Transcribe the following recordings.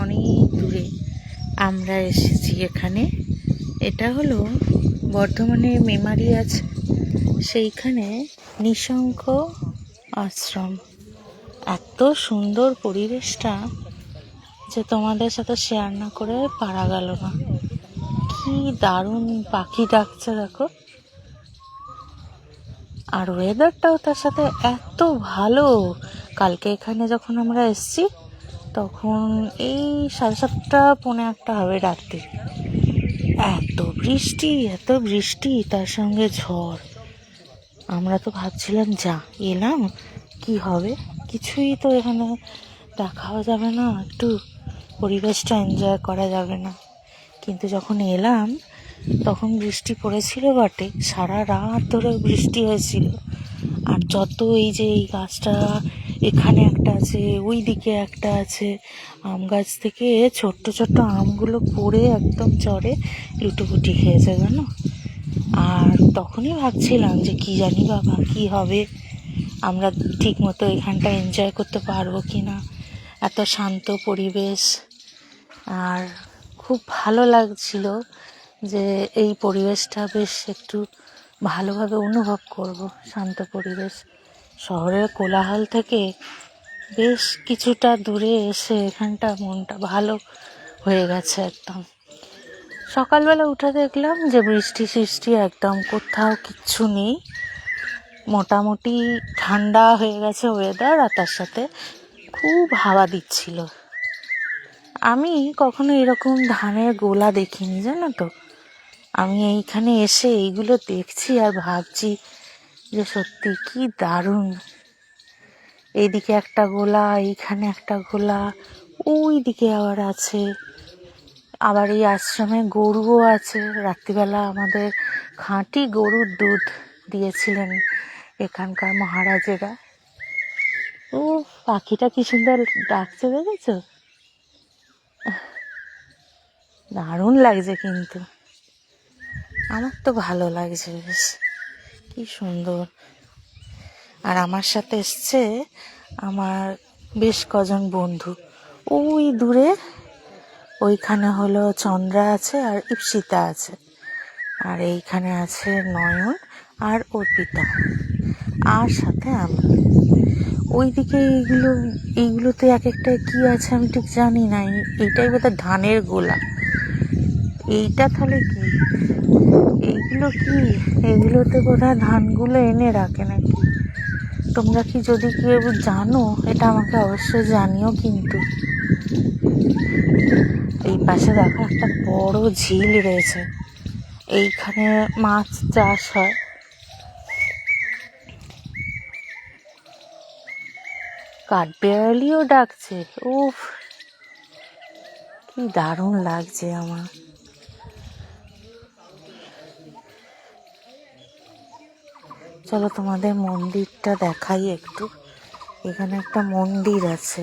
অনেক দূরে আমরা এসেছি এখানে। এটা হলো বর্ধমানে মেমারি আছে, সেইখানে নিঃশঙ্ক আশ্রম। এত সুন্দর পরিবেশটা যে তোমাদের সাথে শেয়ার না করে পারা গেল না। কি দারুণ পাখি ডাকছে দেখো, আর ওয়েদারটাও তার সাথে এত ভালো। কালকে এখানে যখন আমরা এসেছি তখন এই 7:30 পৌনে 1 হবে রাত্রি। এত বৃষ্টি তার সঙ্গে ঝড়। আমরা তো ভাবছিলাম যা এলাম কি হবে, কিছুই তো এখানে দেখাও যাবে না, একটু পরিবেশটা এনজয় করা যাবে না। কিন্তু যখন এলাম তখন বৃষ্টি পড়েছিল বটে, সারা রাত ধরে বৃষ্টি হয়েছিল। আর যত এই যে এই গাছটা এখানে একটা আছে, ওই দিকে একটা আছে, আম গাছ থেকে ছোট্ট ছোট্ট আমগুলো পড়ে একদম চড়ে লুটোপুটি খেয়েছে জানো। আর তখনই ভাবছিলাম যে কি জানি বাবা কি হবে, আমরা ঠিক মতো এখানটা এনজয় করতে পারবো কি না। এত শান্ত পরিবেশ, আর খুব ভালো লাগছিল যে এই পরিবেশটা বেশ একটু ভালোভাবে অনুভব করব। শান্ত পরিবেশ, শহরের কোলাহল থেকে বেশ কিছুটা দূরে এসে এখানটা মনটা ভালো হয়ে গেছে একদম। সকালবেলা উঠে দেখলাম যে বৃষ্টি একদম কোথাও কিচ্ছু নেই, মোটামুটি ঠান্ডা হয়ে গেছে ওয়েদার, আর তার সাথে খুব হাওয়া দিচ্ছিল। আমি কখনো এরকম ধানের গোলা দেখিনি জানো তো। আমি এইখানে এসে এইগুলো দেখছি আর ভাবছি যে সত্যি কি দারুণ। এইদিকে একটা গোলা, এইখানে একটা গোলা, ওই দিকে আবার আছে। আবার এই আশ্রমে গরুও আছে। রাত্রিবেলা আমাদের খাঁটি গরুর দুধ দিয়েছিলেন এখানকার মহারাজেরা। ও পাখিটা কি সুন্দর ডাকছে দেখেছো, দারুণ লাগছে। কিন্তু আমার তো ভালো লাগছে বেশ, কি সুন্দর। আর আমার সাথে এসছে আমার বেশ কজন বন্ধু। ওই দূরে ওইখানে হলো চন্দ্রা আছে আর ইপ্সিতা আছে, আর এইখানে আছে নয়ন আর অর্পিতা, আর সাথে আমি। ওইদিকে এইগুলোতে এক একটা কি আছে আমি ঠিক জানি না। এইটাই বোধহয় ধানের গোলা। এইটা তাহলে কি, এইগুলোতে বোধহয় ধানগুলো এনে রাখে নাকি। তোমরা কি যদি কেউ জানো এটা আমাকে অবশ্যই জানিও। কিন্তু এই পাশে দেখো একটা বড় ঝিল রয়েছে, এইখানে মাছ চাষ হয়। কাঠবেড়ালিও ডাকছে। উফ কি দারুণ লাগছে আমার। চলো তোমাদের মন্দিরটা দেখাই একটু। এখানে একটা মন্দির আছে,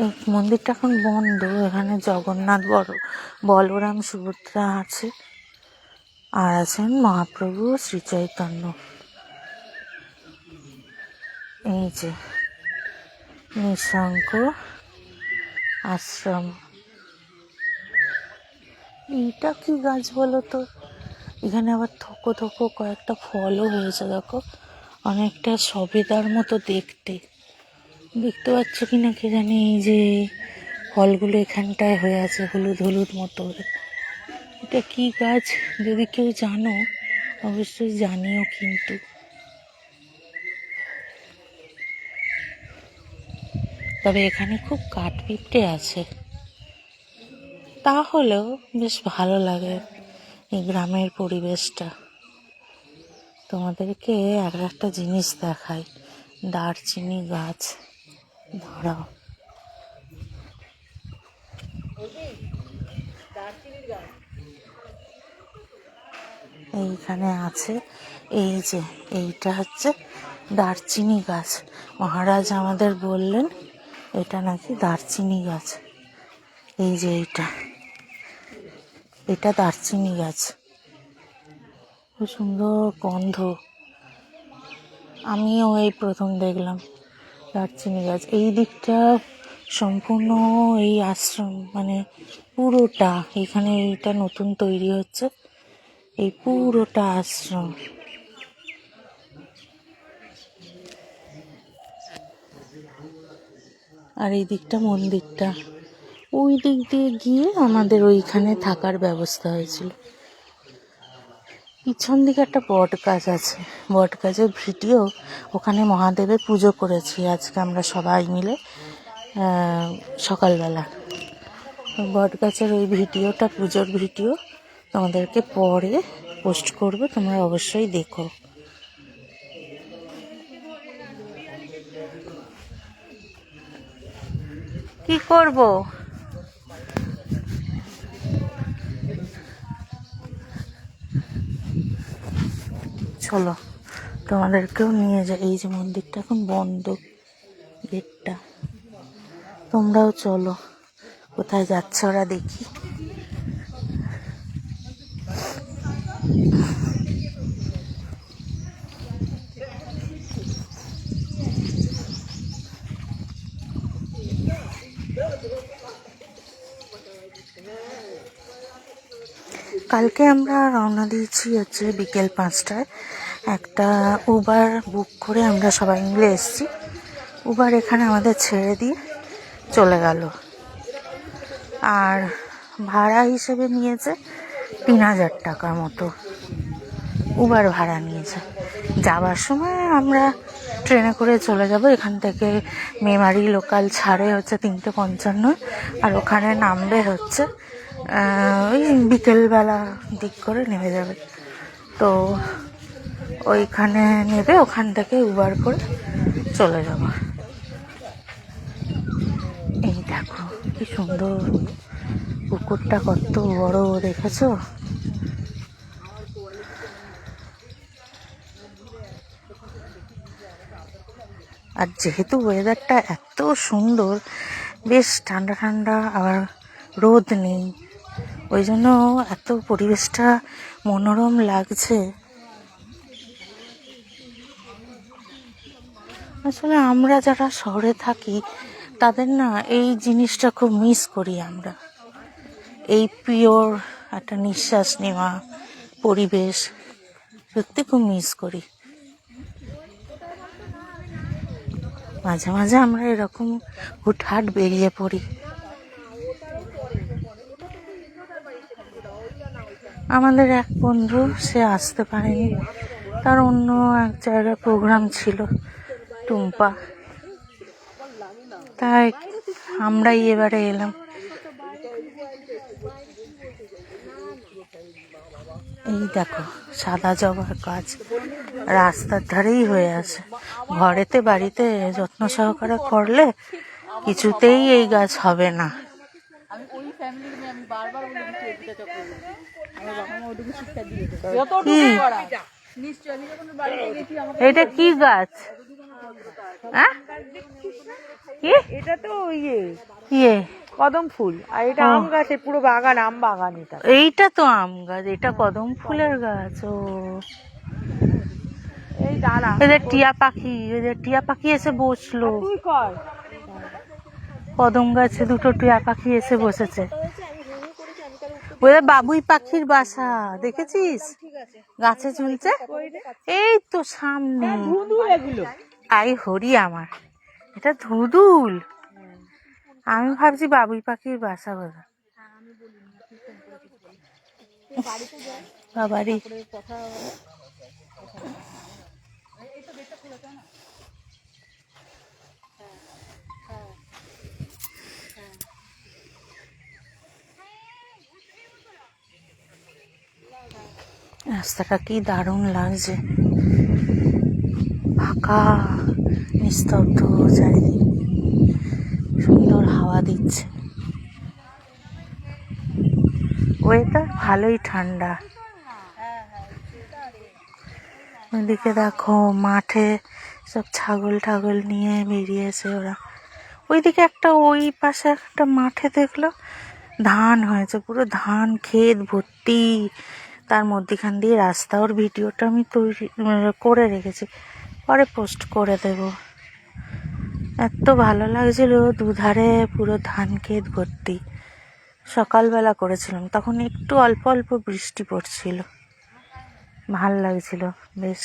এই মন্দিরটা এখন বন্ধ। এখানে জগন্নাথ বলরাম সুভদ্রা আছে, আর আছেন মহাপ্রভু শ্রী চৈতন্য। এই যে নিঃশঙ্ক আশ্রম। এইটা কি গাছ বলো তো, এখানে আবার থোকো থোকো কয়েকটা ফলও হয়েছে দেখো, অনেকটা সবেদার মতো দেখতে পাচ্ছ কিনা কে জানি। এই যে ফলগুলো এখানটায় হয়ে আছে হলুদ হলুদ মতো। এটা কি গাছ যদি কেউ জানো অবশ্যই জানিও। কিন্তু তবে এখানে খুব কাঠপিঁপড়ে আছে, তাহলেও বেশ ভালো লাগে এই গ্রামের পরিবেশটা। তোমাদেরকে একটা জিনিস দেখাই, দারচিনি গাছ। ধরাও, এইখানে আছে। এই যে এইটা হচ্ছে দারচিনি গাছ। মহারাজ আমাদের বললেন এটা নাকি দারচিনি গাছ। এই যে এটা দারচিনি গাছ, খুব সুন্দর গন্ধ। আমিও এই প্রথম দেখলাম দারচিনি গাছ। এই দিকটা সম্পূর্ণ এই আশ্রম, মানে পুরোটা এখানে এইটা নতুন তৈরি হচ্ছে, এই পুরোটা আশ্রম। আর এই দিকটা মন্দিরটা, ওই দিক দিয়ে গিয়ে আমাদের ওইখানে থাকার ব্যবস্থা হয়েছিল। পিছন দিকে একটা বট গাছ আছে, বট গাছের ভিডিও, ওখানে মহাদেবের পুজো করেছি আজকে আমরা সবাই মিলে সকালবেলা। বট গাছের ওই ভিডিওটা, পুজোর ভিডিও তোমাদেরকে পরে পোস্ট করবো, তোমরা অবশ্যই দেখো। কি করব, চলো তোমাদেরকেও নিয়ে যাই। এই যে মন্দিরটা এখন বন্ধ, গেটটা। তোমরাও চলো, কোথায় যাচ্ছে ওরা দেখি। কালকে আমরা রওনা দিয়েছি হচ্ছে বিকেল 5টায়। একটা উবার বুক করে আমরা সবাই মিলে এসেছি। উবার এখানে আমাদের ছেড়ে দিয়ে চলে গেল, আর ভাড়া হিসেবে নিয়েছে 3000 টাকার মতো উবার ভাড়া নিয়েছে। যাওয়ার সময় আমরা ট্রেনে করে চলে যাব, এখান থেকে মেমারি লোকাল ছাড়ে হচ্ছে 3:55, আর ওখানে নামবে হচ্ছে ওই বিকেলবেলা দিক করে নেমে যাবে। তো ওইখানে নেবে, ওখান থেকে উবার করে চলে যাব। এই দেখো কি সুন্দর পুকুরটা, কত বড় দেখেছো? আর যেহেতু ওয়েদারটা এত সুন্দর, বেশ ঠান্ডা ঠান্ডা, আবার রোদ নেই, ওই জন্য এত পরিবেশটা মনোরম লাগছে। আসলে আমরা যারা শহরে থাকি তাদের না এই জিনিসটা খুব মিস করি আমরা, এই পিওর একটা নিঃশ্বাস নেওয়া পরিবেশ সত্যি খুব মিস করি। মাঝে মাঝে আমরা এরকম হুটহাট বেরিয়ে পড়ি। আমাদের এক বন্ধু, সে আসতে পারেনি, তার অন্য এক জায়গায় প্রোগ্রাম ছিল, টুম্পা, তাই আমরাই এবারে এলাম। এই দেখো সাদা জবার গাছ রাস্তার ধারেই হয়ে আছে। ঘরেতে বাড়িতে যত্ন সহকারে করলে কিছুতেই এই গাছ হবে না। এটা কি গাছ? এটা তো ইয়ে ইয়ে কদম ফুল, আর এটা আম গাছে পুরো বাগান, আম বাগান। এটা এইটা তো আম গাছ, এটা কদম ফুলের গাছ। ও এই দাঁড়া, এদের টিয়া পাখি, এদের টিয়া পাখি এসে বসলো। তুই কর। কদম গাছে দুটো টিয়া পাখি এসে বসেছে। ওদের বাবুই পাখির বাসা দেখেছিস, গাছে ঝুলছে, এই তো সামনে। আই হরি আমার, এটা ধুদুল। আমি ভাবছি বাবুই পাখির বাসা বোধ। বাবারই রাস্তাটা কি দারুণ লাগছে, ফাঁকা নিস্তব্ধ চারিদিক, সুন্দর হাওয়া দিচ্ছে, ওয়েদার ভালোই ঠান্ডা। ওইদিকে দেখো মাঠে সব ছাগল ঠাগল নিয়ে বেরিয়েছে ওরা। ওইদিকে একটা, ওই পাশে একটা মাঠে দেখলো ধান হয়েছে, পুরো ধান ক্ষেত ভর্তি, তার মধ্যেখান দিয়ে রাস্তা। ওর ভিডিওটা আমি তৈরি করে রেখেছি, পরে পোস্ট করে দেব। এত ভালো লাগছিল, দুধারে পুরো ধান ক্ষেত ভর্তি। সকালবেলা করেছিলাম, তখন একটু অল্প অল্প বৃষ্টি পড়ছিল, ভাল লাগছিল বেশ।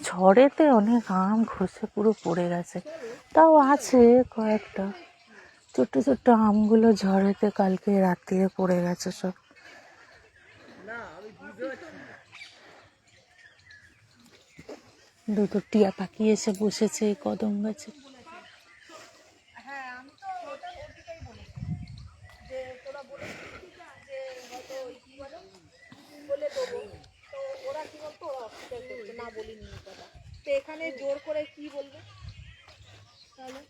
ঝড়েতে অনেক আম খসে পুরো পড়ে গেছে, তাও আছে কয়েকটা। ছোট্ট ছোট্ট আমগুলো ঝড়েতে কালকে রাত্রিরে পড়ে গেছে সব। দুটো টিয়া পাখি এসে বসেছে এই কদম গাছে। এখানে জোর করে কি বলবে তাহলে?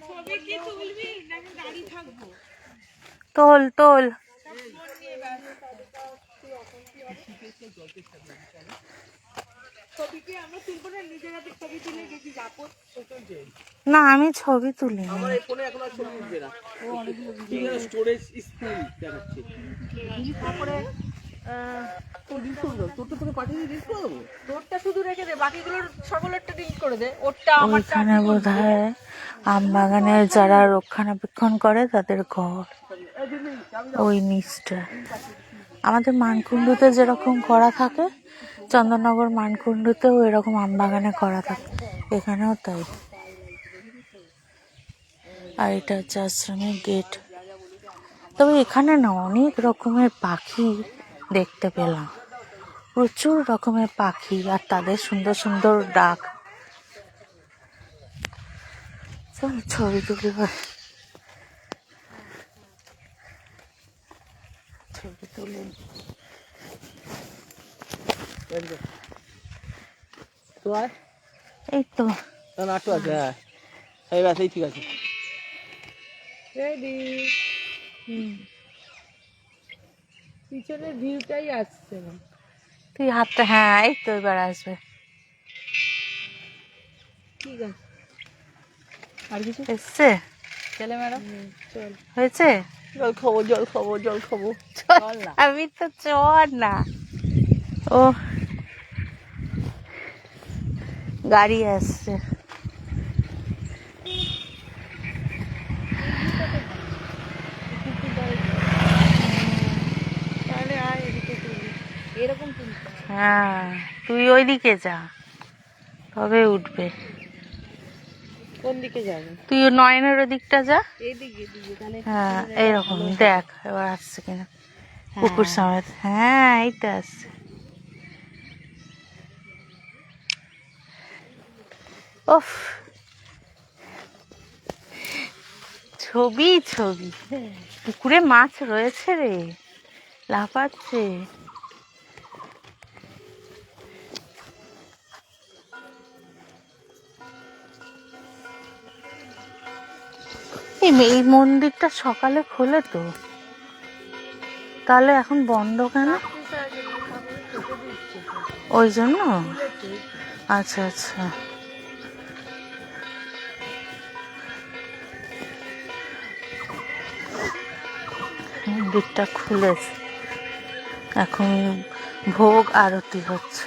ছবি কি তুলবি নাকি দাঁড়িয়ে থাকবো? তোল তোল। ছবি কি আমরা তুলবো না নিজের হাতে ছবি তুলে গেছি আপদ? না আমি ছবি তুলি না। আমার এই ফোনে এখন আর ছবি উঠবে না। ও অনেকগুলো ভিডিও স্টোরেজ স্কুল দেখাচ্ছে। তারপরে তোরটা পাঠিয়ে দিস তো। তোরটা শুধু রেখে দে, বাকিগুলোর সকলেরটা ডিলিট করে দে। ওরটা আমারটা ওইখানে বোধহয় আম বাগানের যারা রক্ষণাবেক্ষণ করে তাদের ঘর, ওই নিচটা। আমাদের মানকুণ্ডুতে যেরকম করা থাকে, চন্দননগর মানকুণ্ডুতেও এরকম আম বাগানে করা থাকে, এখানেও তাই। আর এটা হচ্ছে আশ্রমের গেট। তবে এখানে না অনেক রকমের পাখি দেখতে পেলাম, প্রচুর রকমের পাখি, আর তাদের সুন্দর সুন্দর ডাক। চল ছবি তুলি, ছবি তুলি। তো আয় এই তো না নাটু আছে। হ্যাঁ এই ব্যাস, এই ঠিক আছে। রেডি। পিছনের ভিউটাই আসছে না। তুই হাতটা, হ্যাঁ এই তো এবার আসবে। ঠিক আছে, আর কিছু এসছে? চলে ম্যাডাম, চল। হয়েছে? জল খাবো জল খাবো জল খাবো। চল না। আমি তো চর না। ও গাড়ি আসছে। তাহলে আয় এদিকে তুলি, এরকম তুলতে হয়। হ্যাঁ তুই ওইদিকে যা, তবে উঠবে। কোন দিকে যাবে? তুই নয়নের ওদিকটা যা। এইদিকে দিকে তাহলে। হ্যাঁ এইরকম দেখ এবার আসছে কিনা পুকুর সমেত। হ্যাঁ এই তো আসছে। ওফ, ছবি ছবি। পুকুরে মাছ রয়েছে রে, লাফাচ্ছে। এই মন্দিরটা সকালে খোলে তো, তাহলে এখন বন্ধ কেন? ওই জন্য? আচ্ছা আচ্ছা। মন্দিরটা খুলেছে, এখন ভোগ আরতি হচ্ছে।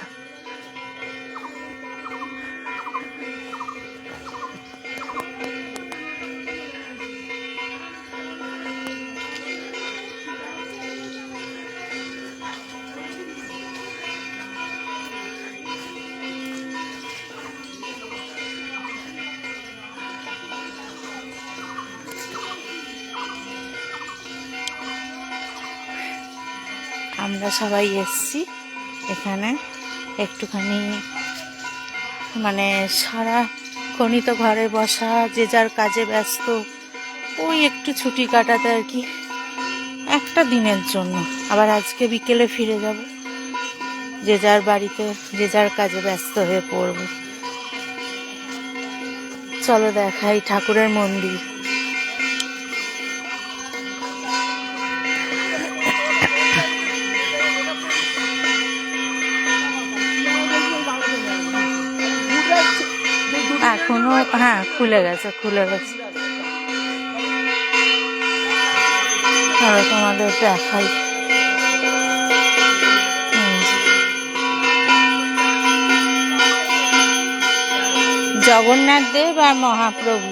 আমরা সবাই এসছি এখানে একটুখানি, মানে সারাক্ষণই তো ঘরে বসা, যে যার কাজে ব্যস্ত, ওই একটু ছুটি কাটাতে আর কি, একটা দিনের জন্য। আবার আজকে বিকেলে ফিরে যাব, যে যার বাড়িতে যে যার কাজে ব্যস্ত হয়ে পড়ব। চলো দেখাই ঠাকুরের মন্দির। এখনো হ্যাঁ খুলে গেছে খুলে গেছে। আর তোমাদের দেখাই। এই যে জগন্নাথ দেব আর মহাপ্রভু।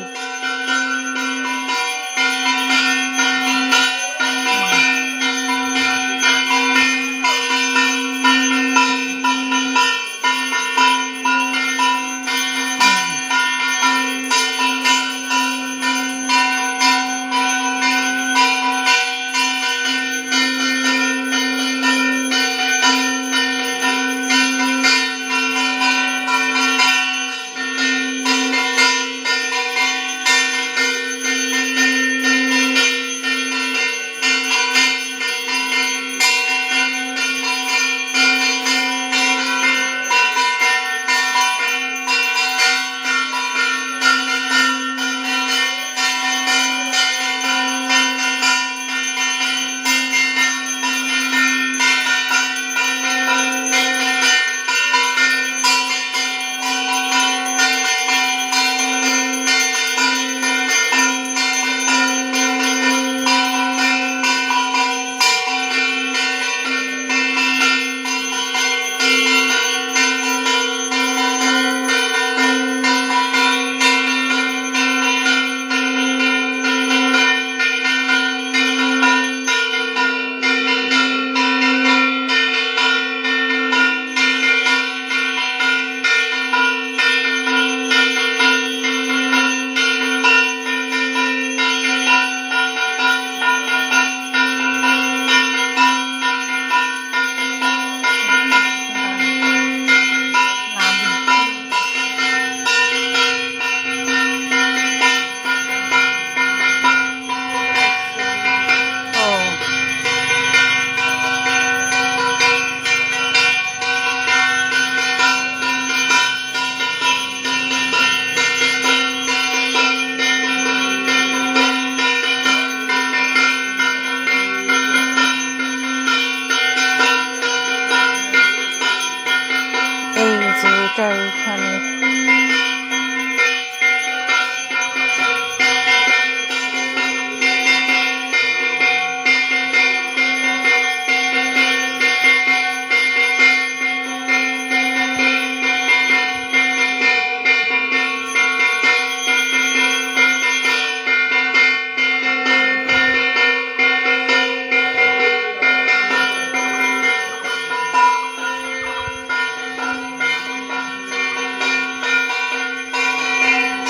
এটা এখানে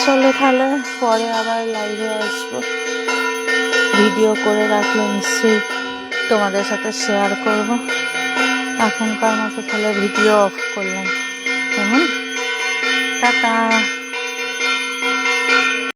চলো তাহলে পরে আবার লাইভে আসবো। ভিডিও করে রাখলে নিশ্চয়ই তোমাদের সাথে শেয়ার করব। এখনকার মতো তাহলে ভিডিও অফ করলাম। কেমন? টাটা।